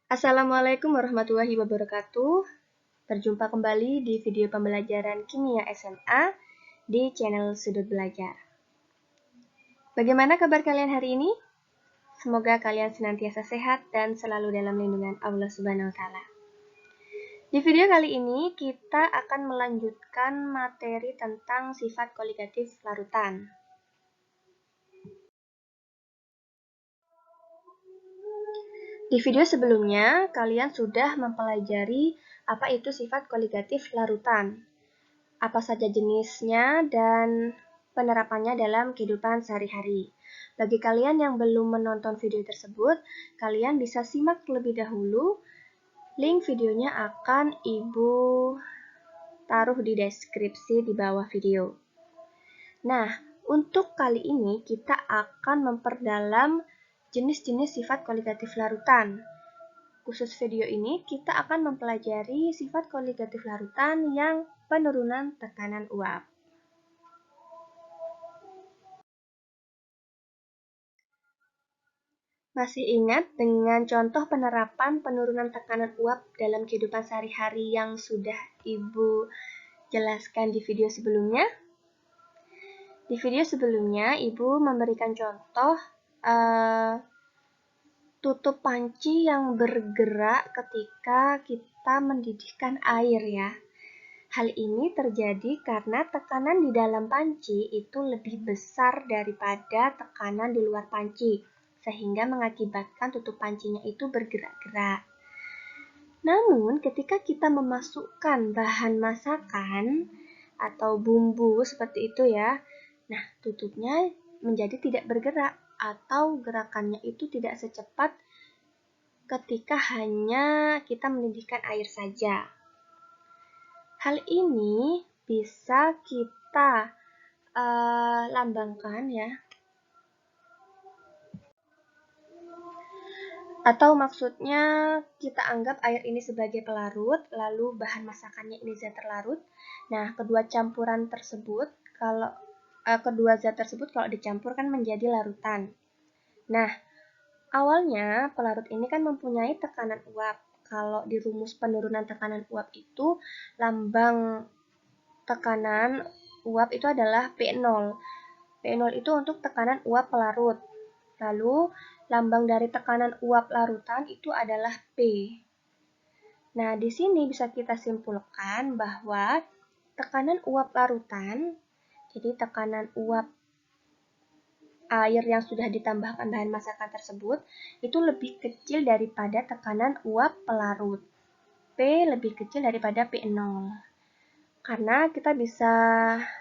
Assalamualaikum warahmatullahi wabarakatuh. Berjumpa kembali di video pembelajaran kimia SMA di channel Sudut Belajar. Bagaimana kabar kalian hari ini? Semoga kalian senantiasa sehat dan selalu dalam lindungan Allah Subhanahu wa Ta'ala. Di video kali ini kita akan melanjutkan materi tentang sifat koligatif larutan. Di video sebelumnya, kalian sudah mempelajari apa itu sifat koligatif larutan, apa saja jenisnya, dan penerapannya dalam kehidupan sehari-hari. Bagi kalian yang belum menonton video tersebut, kalian bisa simak terlebih dahulu. Link videonya akan Ibu taruh di deskripsi di bawah video. Nah, untuk kali ini kita akan memperdalam jenis-jenis sifat koligatif larutan. Khusus video ini, kita akan mempelajari sifat koligatif larutan yang penurunan tekanan uap. Masih ingat dengan contoh penerapan penurunan tekanan uap dalam kehidupan sehari-hari yang sudah Ibu jelaskan di video sebelumnya? Di video sebelumnya, Ibu memberikan contoh tutup panci yang bergerak ketika kita mendidihkan air ya. Hal ini terjadi karena tekanan di dalam panci itu lebih besar daripada tekanan di luar panci, sehingga mengakibatkan tutup pancinya itu bergerak-gerak. Namun, ketika kita memasukkan bahan masakan atau bumbu seperti itu ya, nah tutupnya menjadi tidak bergerak atau gerakannya itu tidak secepat ketika hanya kita mendidihkan air saja. Hal ini bisa kita lambangkan ya, atau maksudnya kita anggap air ini sebagai pelarut, lalu bahan masakannya ini zat terlarut. Nah, kedua zat tersebut kalau dicampur kan menjadi larutan. Nah, awalnya pelarut ini kan mempunyai tekanan uap. Kalau di rumus penurunan tekanan uap itu, lambang tekanan uap itu adalah P0. P0 itu untuk tekanan uap pelarut. Lalu, lambang dari tekanan uap larutan itu adalah P. Nah, di sini bisa kita simpulkan bahwa tekanan uap larutan, jadi tekanan uap air yang sudah ditambahkan bahan masakan tersebut, itu lebih kecil daripada tekanan uap pelarut. P lebih kecil daripada P0. Karena kita bisa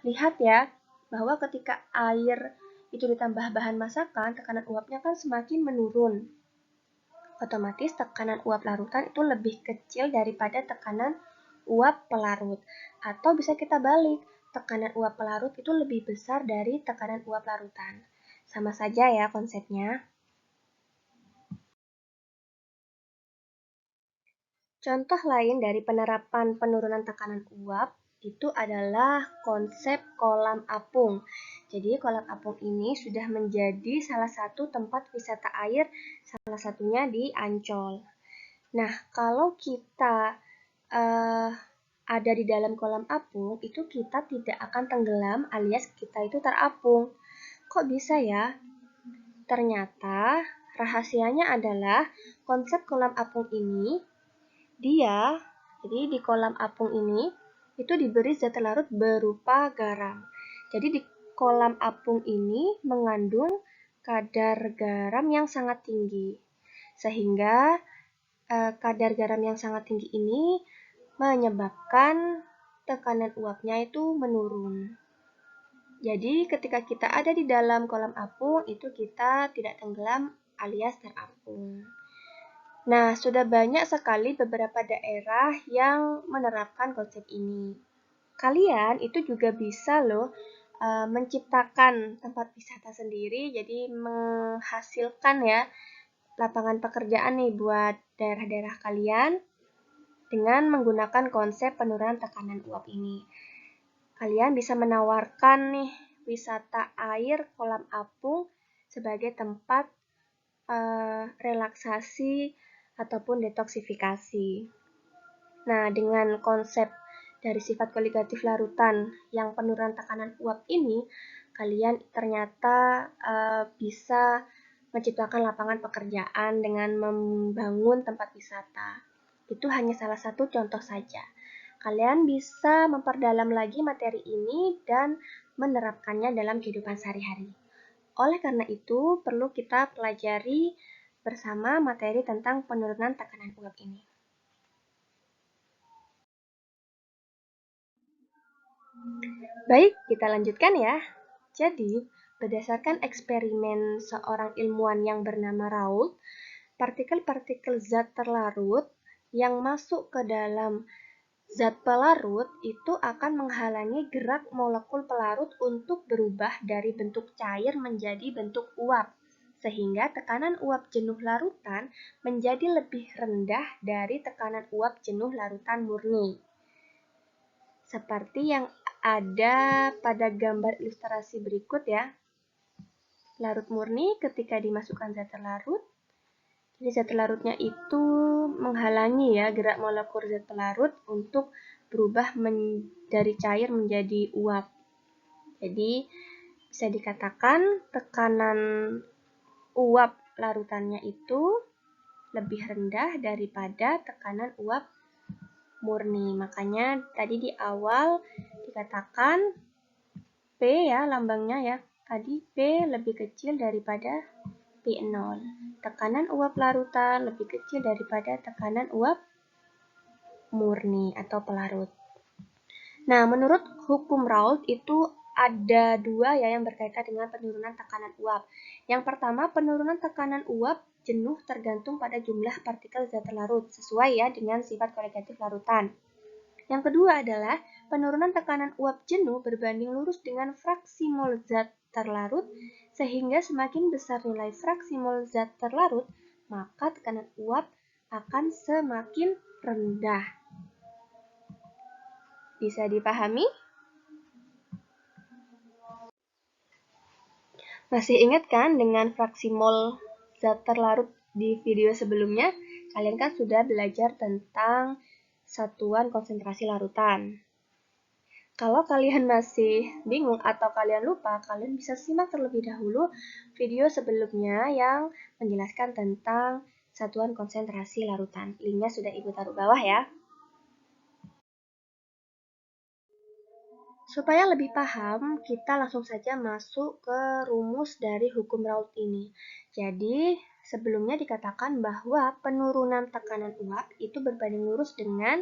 lihat ya, bahwa ketika air itu ditambah bahan masakan, tekanan uapnya kan semakin menurun. Otomatis tekanan uap larutan itu lebih kecil daripada tekanan uap pelarut. Atau bisa kita balik, tekanan uap pelarut itu lebih besar dari tekanan uap larutan. Sama saja ya konsepnya. Contoh lain dari penerapan penurunan tekanan uap itu adalah konsep kolam apung. Jadi kolam apung ini sudah menjadi salah satu tempat wisata air, salah satunya di Ancol. Nah, kalau kita ada di dalam kolam apung, itu kita tidak akan tenggelam alias kita itu terapung. Kok bisa ya? Ternyata rahasianya adalah konsep kolam apung ini, jadi di kolam apung ini itu diberi zat terlarut berupa garam. Jadi di kolam apung ini mengandung kadar garam yang sangat tinggi. Sehingga kadar garam yang sangat tinggi ini menyebabkan tekanan uapnya itu menurun. Jadi ketika kita ada di dalam kolam apung, itu kita tidak tenggelam alias terapung. Nah, sudah banyak sekali beberapa daerah yang menerapkan konsep ini. Kalian itu juga bisa loh menciptakan tempat wisata sendiri, jadi menghasilkan ya lapangan pekerjaan nih buat daerah-daerah kalian dengan menggunakan konsep penurunan tekanan uap ini. Kalian bisa menawarkan nih wisata air kolam apung sebagai tempat relaksasi ataupun detoksifikasi. Nah, dengan konsep dari sifat koligatif larutan yang penurunan tekanan uap ini, kalian ternyata bisa menciptakan lapangan pekerjaan dengan membangun tempat wisata. Itu hanya salah satu contoh saja. Kalian bisa memperdalam lagi materi ini dan menerapkannya dalam kehidupan sehari-hari. Oleh karena itu, perlu kita pelajari bersama materi tentang penurunan tekanan uap ini. Baik, kita lanjutkan ya. Jadi, berdasarkan eksperimen seorang ilmuwan yang bernama Raoult, partikel-partikel zat terlarut yang masuk ke dalam zat pelarut itu akan menghalangi gerak molekul pelarut untuk berubah dari bentuk cair menjadi bentuk uap, sehingga tekanan uap jenuh larutan menjadi lebih rendah dari tekanan uap jenuh larutan murni. Seperti yang ada pada gambar ilustrasi berikut ya. Larut murni ketika dimasukkan zat terlarut, jadi zat terlarutnya itu menghalangi ya gerak molekul zat pelarut untuk berubah dari cair menjadi uap. Jadi bisa dikatakan tekanan uap larutannya itu lebih rendah daripada tekanan uap murni. Makanya tadi di awal dikatakan P ya lambangnya ya. Tadi P lebih kecil daripada P0. Tekanan uap larutan lebih kecil daripada tekanan uap murni atau pelarut. Nah, menurut hukum Raoult itu ada dua ya yang berkaitan dengan penurunan tekanan uap. Yang pertama, penurunan tekanan uap jenuh tergantung pada jumlah partikel zat terlarut, sesuai ya dengan sifat koligatif larutan. Yang kedua adalah penurunan tekanan uap jenuh berbanding lurus dengan fraksi mol zat terlarut, sehingga semakin besar nilai fraksi mol zat terlarut, maka tekanan uap akan semakin rendah. Bisa dipahami? Masih ingat kan dengan fraksi mol zat terlarut di video sebelumnya? Kalian kan sudah belajar tentang satuan konsentrasi larutan. Kalau kalian masih bingung atau kalian lupa, kalian bisa simak terlebih dahulu video sebelumnya yang menjelaskan tentang satuan konsentrasi larutan. Linknya sudah Ibu taruh bawah ya. Supaya lebih paham, kita langsung saja masuk ke rumus dari hukum Raoult ini. Jadi, sebelumnya dikatakan bahwa penurunan tekanan uap itu berbanding lurus dengan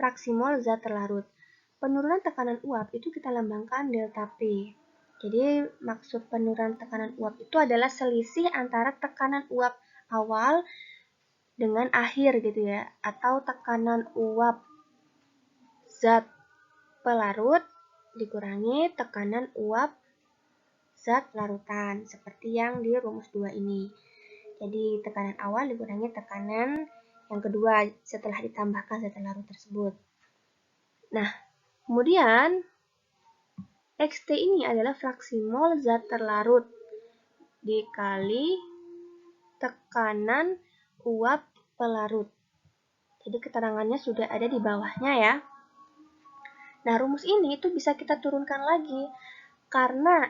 fraksi mol zat terlarut. Penurunan tekanan uap itu kita lambangkan delta P. Jadi, maksud penurunan tekanan uap itu adalah selisih antara tekanan uap awal dengan akhir gitu ya, atau tekanan uap zat pelarut dikurangi tekanan uap zat larutan, seperti yang di rumus 2 ini. Jadi tekanan awal dikurangi tekanan yang kedua setelah ditambahkan zat larut tersebut. Nah, kemudian XT ini adalah fraksi mol zat terlarut dikali tekanan uap pelarut. Jadi keterangannya sudah ada di bawahnya ya. Nah, rumus ini itu bisa kita turunkan lagi karena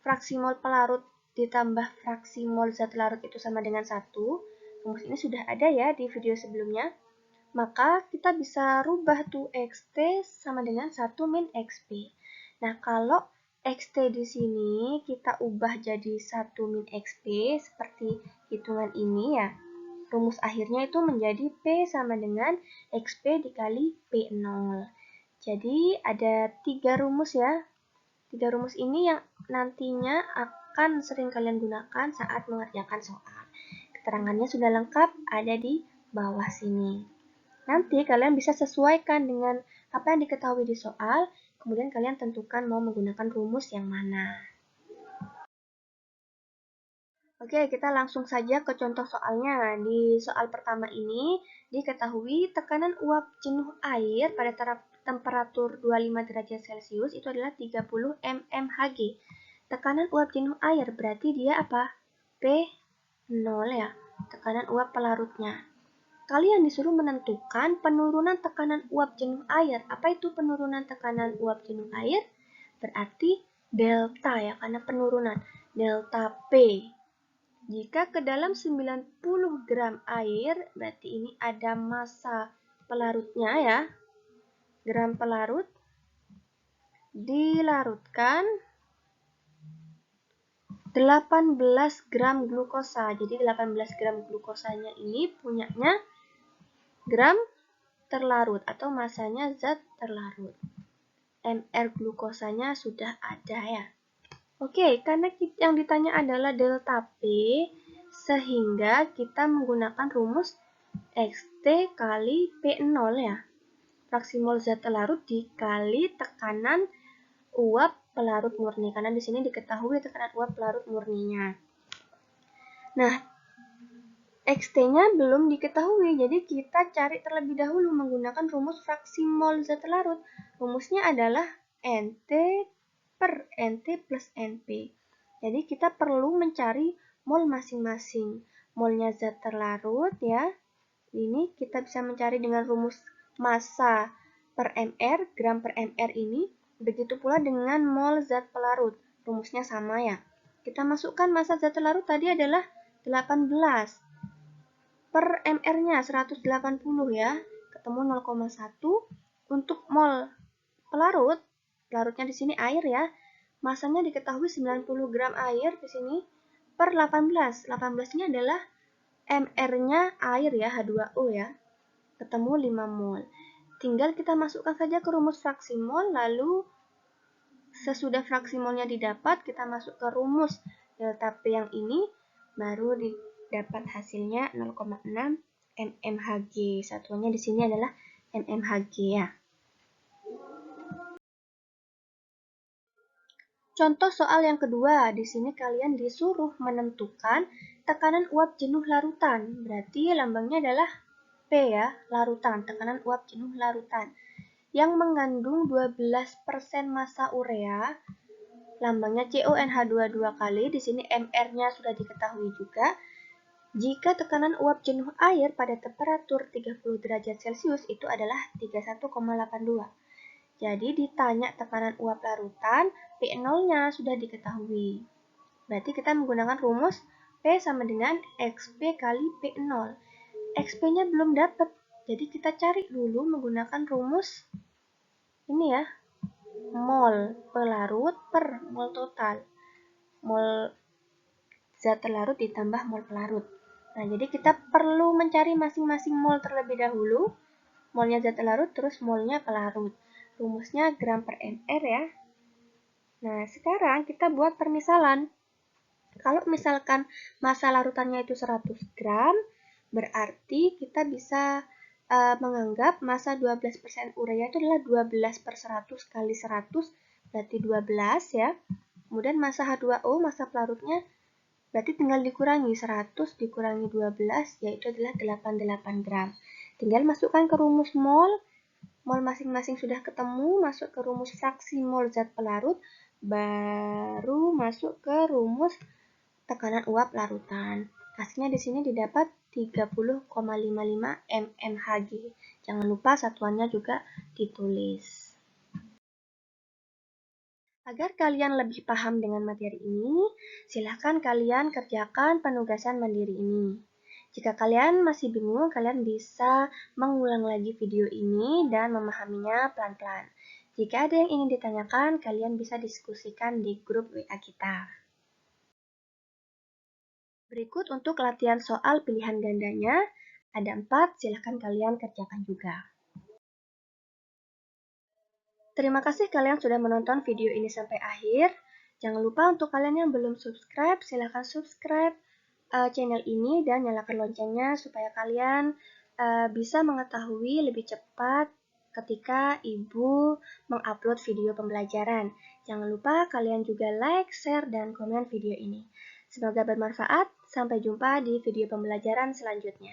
fraksi mol pelarut ditambah fraksi mol zat larut itu sama dengan 1. Rumus ini sudah ada ya di video sebelumnya. Maka kita bisa rubah tuh XT sama dengan 1 min XP. Nah, kalau XT di sini kita ubah jadi 1 min XP seperti hitungan ini ya. Rumus akhirnya itu menjadi P sama dengan XP dikali P0. Jadi ada 3 rumus ya. 3 rumus ini yang nantinya akan sering kalian gunakan saat mengerjakan soal. Keterangannya sudah lengkap, ada di bawah sini. Nanti kalian bisa sesuaikan dengan apa yang diketahui di soal, kemudian kalian tentukan mau menggunakan rumus yang mana. Oke, kita langsung saja ke contoh soalnya. Di soal pertama ini, diketahui tekanan uap jenuh air pada temperatur 25 derajat Celcius itu adalah 30 mmHg. Tekanan uap jenuh air berarti dia apa? P0 ya. tekanan uap pelarutnya. Kalian disuruh menentukan penurunan tekanan uap jenuh air. Apa itu penurunan tekanan uap jenuh air? Berarti delta ya, karena penurunan. Delta P. Jika ke dalam 90 gram air, berarti ini ada massa pelarutnya ya. Gram pelarut dilarutkan 18 gram glukosa. Jadi 18 gram glukosanya ini punyanya gram terlarut atau masanya zat terlarut. mR glukosanya sudah ada ya. Oke, karena yang ditanya adalah delta P, sehingga kita menggunakan rumus XT kali P0 ya. Fraksi mol zat terlarut dikali tekanan uap pelarut murni, karena di sini diketahui tekanan uap pelarut murninya. Nah, XT-nya belum diketahui, jadi kita cari terlebih dahulu menggunakan rumus fraksi mol zat terlarut. Rumusnya adalah NT per NT plus NP. Jadi kita perlu mencari mol masing-masing. Molnya zat terlarut ya. Ini kita bisa mencari dengan rumus massa per mR, gram per mR ini. Begitu pula dengan mol zat pelarut. Rumusnya sama ya. Kita masukkan massa zat terlarut tadi adalah 18. Per mR-nya 180 ya. Ketemu 0,1. Untuk mol pelarut, pelarutnya di sini air ya. Masanya diketahui 90 gram air di sini per 18. 18 ini adalah mR-nya air ya, H2O ya. Ketemu 5 mol. Tinggal kita masukkan saja ke rumus fraksi mol, lalu sesudah fraksi molnya didapat, kita masuk ke rumus delta P yang ini, baru didapat hasilnya 0,6 mmHg. Satuannya di sini adalah mmHg ya. Contoh soal yang kedua, di sini kalian disuruh menentukan tekanan uap jenuh larutan. Berarti lambangnya adalah P ya, larutan, tekanan uap jenuh larutan. Yang mengandung 12% massa urea, lambangnya CONH22 kali, di sini MR-nya sudah diketahui juga. Jika tekanan uap jenuh air pada temperatur 30 derajat Celcius itu adalah 31,82. Jadi ditanya tekanan uap larutan, P0-nya sudah diketahui. Berarti kita menggunakan rumus P sama dengan XP kali P0. XP-nya belum dapat, jadi kita cari dulu menggunakan rumus ini ya, mol pelarut per mol total. Mol zat terlarut ditambah mol pelarut. Nah, jadi kita perlu mencari masing-masing mol terlebih dahulu. Molnya zat terlarut, terus molnya pelarut. Rumusnya gram per mR ya. Nah, sekarang kita buat permisalan. Kalau misalkan massa larutannya itu 100 gram, berarti kita bisa menganggap massa 12% urea itu adalah 12 per 100 kali 100, berarti 12 ya. Kemudian massa H2O, massa pelarutnya, berarti tinggal dikurangi 100 dikurangi 12, yaitu adalah 88 gram. Tinggal masukkan ke rumus mol. Mol masing-masing sudah ketemu, masuk ke rumus fraksi mol zat pelarut, baru masuk ke rumus tekanan uap larutan. Hasilnya di sini didapat 30,55 mmHg. Jangan lupa satuannya juga ditulis. Agar kalian lebih paham dengan materi ini, silahkan kalian kerjakan penugasan mandiri ini. Jika kalian masih bingung, kalian bisa mengulang lagi video ini dan memahaminya pelan-pelan. Jika ada yang ingin ditanyakan, kalian bisa diskusikan di grup WA kita. Berikut untuk latihan soal pilihan gandanya, ada 4, silahkan kalian kerjakan juga. Terima kasih kalian sudah menonton video ini sampai akhir. Jangan lupa untuk kalian yang belum subscribe, silahkan subscribe channel ini dan nyalakan loncengnya supaya kalian bisa mengetahui lebih cepat ketika ibu mengupload video pembelajaran. Jangan lupa kalian juga like, share, dan komen video ini. Semoga bermanfaat. Sampai jumpa di video pembelajaran selanjutnya.